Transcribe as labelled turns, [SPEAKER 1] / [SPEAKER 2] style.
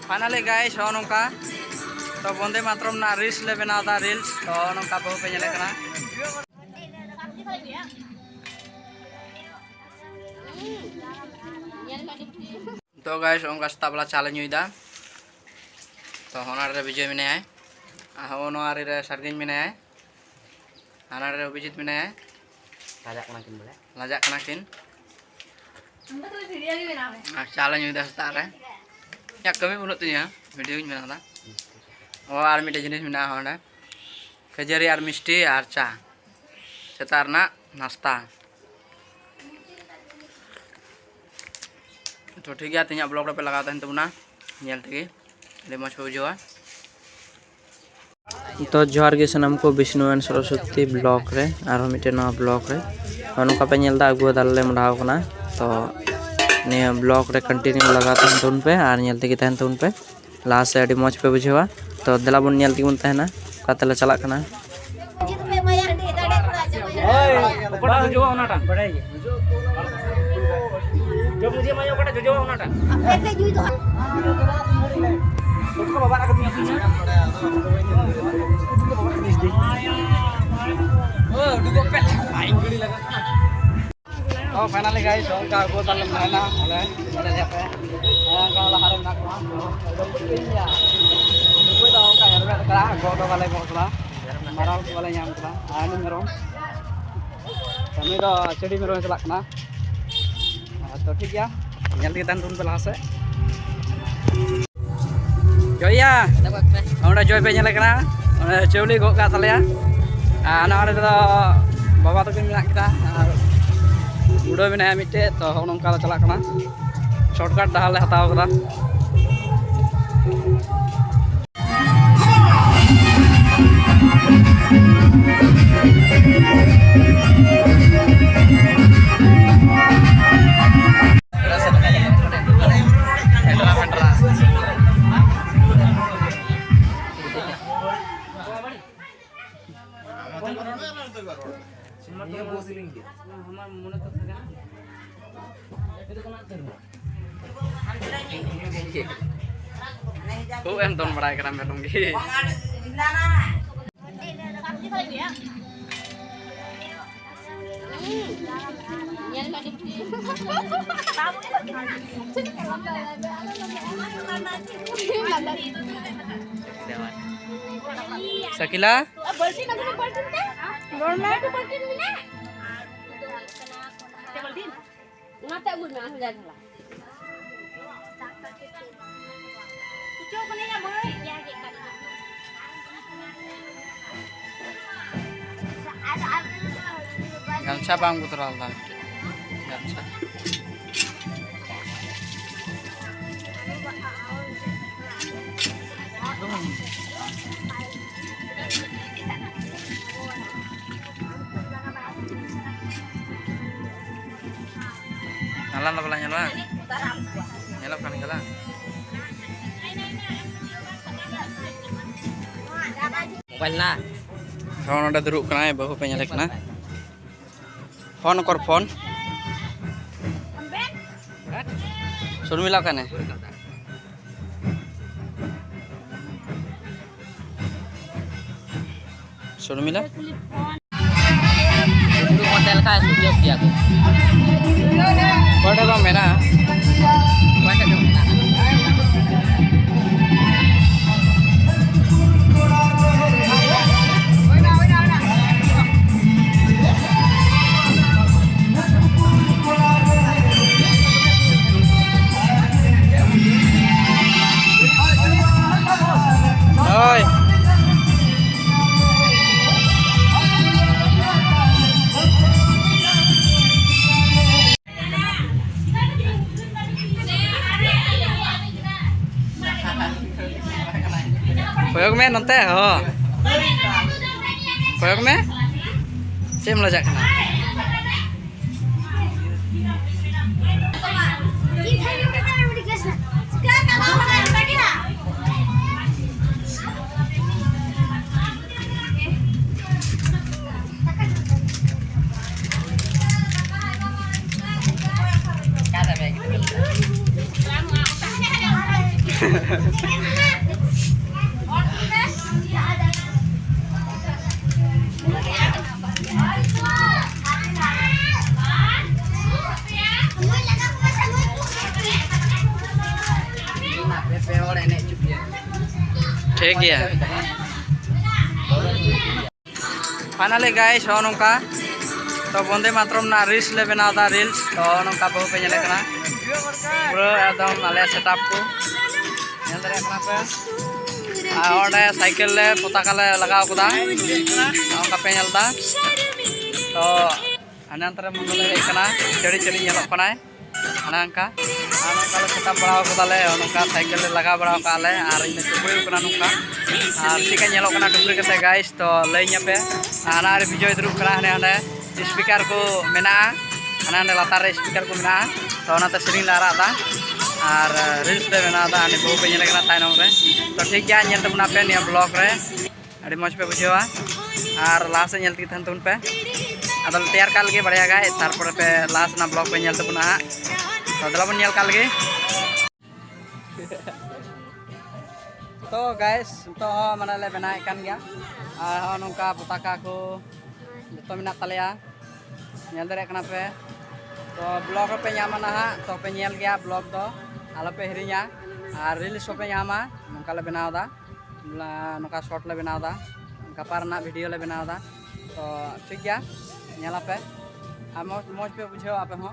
[SPEAKER 1] finally guys हो नौका तो वंदे मातरम ना रील्स ले बनाता रील्स तो नौका बहु पे ñele kana तो गाइस ओंका सेता बेला चाले ñuida तो होना रे विजय मेनाय हो नोआरी रे सरगिन मेनाय हाना रे अभिजीत मेनाय लाजा कना किन चाले ñuida सेता रे या कमी बुनुत तिया वीडियो मेना और आर मिटे जिनिस मेना होना खजरी और मिष्टी और चा सेता रना नाश्ता तो ठीक है तीन ब्लॉग पे लगा तहन तबना नेल तेगे ले मच बुझवा तो जोहार गे सनम को विष्णु एंड सरस्वती ब्लॉग रे आरो मिटे ना ब्लॉग रे नोका पे नेल दा अगु दाले मडाव कना तो ने ब्लॉग रे कंटिन्यू लगा तहन पे और नेल तेगे तहन तुन पे लास्ट से अडी मच पे बुझवा तो दला बन नेल तेगे तहना कातले चला कना ओए ओपड़ा जो ओनाटा बड़ाई जो मुझे मायो ओपड़ा जो ओनाटा पेटे जुई तो उसको बाबा का पुnya punya ओ दुगो पे आइन गड़ी लगा तो फाइनली गाइस ओंका को तलम नाना हले ada siapa ओंका ला हारे ना को या दुगो तो ओंका यार करा गो तो वाले मोसला माराव वाले nyam करा आनी मेरो kami do cedi mero celak na तो ठीक है ñal kita turun ke lase Joya onda joy pe ñale kana ona chewli go ka taleya ana ore do baba to menak kita udo menaya mitte to nongka la celak kana shortcut dah le hataw kada em ton berai kena melong gi Sakila Gamsa bang putra Allah Gamsa Nalan lah belanya lah nyelap kan kala mobile na phone udah duruk kena bahu pe nyelek na phone kor phone Surmila kan Surmila hotel ka sujud dia ko pada dong mena pada dong mena Oi Koyok me nonte ho Koyok me Cem lajak kena ठीक है finally guys हो नौका तो बंदे मातरम ना reels ले बनादा reels तो नौका बहु पे नेले कना पूरा एकदम आले सेटअप को नेल दरे कना पे और साइकिल ले पताका ले लगाव कदा नौका पे नेलदा तो अनंतर मंगल हे कना चढ़ी चढ़ी नेलो कना अनांका नौका ले सेटअप बड़ा कदाले नौका साइकिल ले लगा बड़ा काले और इन चुबुई कना नौका और ठीक है नेलो कना डुबरी कते गाइस तो लई न्यापे आना रे विजय दुरुब कना हने हने स्पीकर को मेना हने हने लातार रे स्पीकर को मेना तो ओनाते सेरिंग ला रादा और रील्स ले बनादा हने बहु पे नेले कना तायनम रे तो ठीक गया नेल तबना पे निया ब्लॉग रे अड़ी मज पे बुझेवा और लास्ट नेल ती थन तुन पे अदल तैयार काल गे बढ़िया गाय तारपर पे लास्ट ना ब्लॉग पे नेल तबना तो दला बन नेल काल गे तो गाइस तो माने ले बनाए कान गया आ नोंका पताका को जतो मेना तलेया नेल दरे कना पे तो ब्लॉग पे ᱧᱟᱢᱟ ना तो पे नेल गया ब्लॉग दो आलो पे हिरिया और रील्स पे ᱧᱟᱢᱟ नोंका ले बनावदा नोंका शॉर्ट ले बनावदा गपा रना वीडियो ले बनावदा तो ठीक गया नेला पे आ मौज पे बुझेओ आपे हो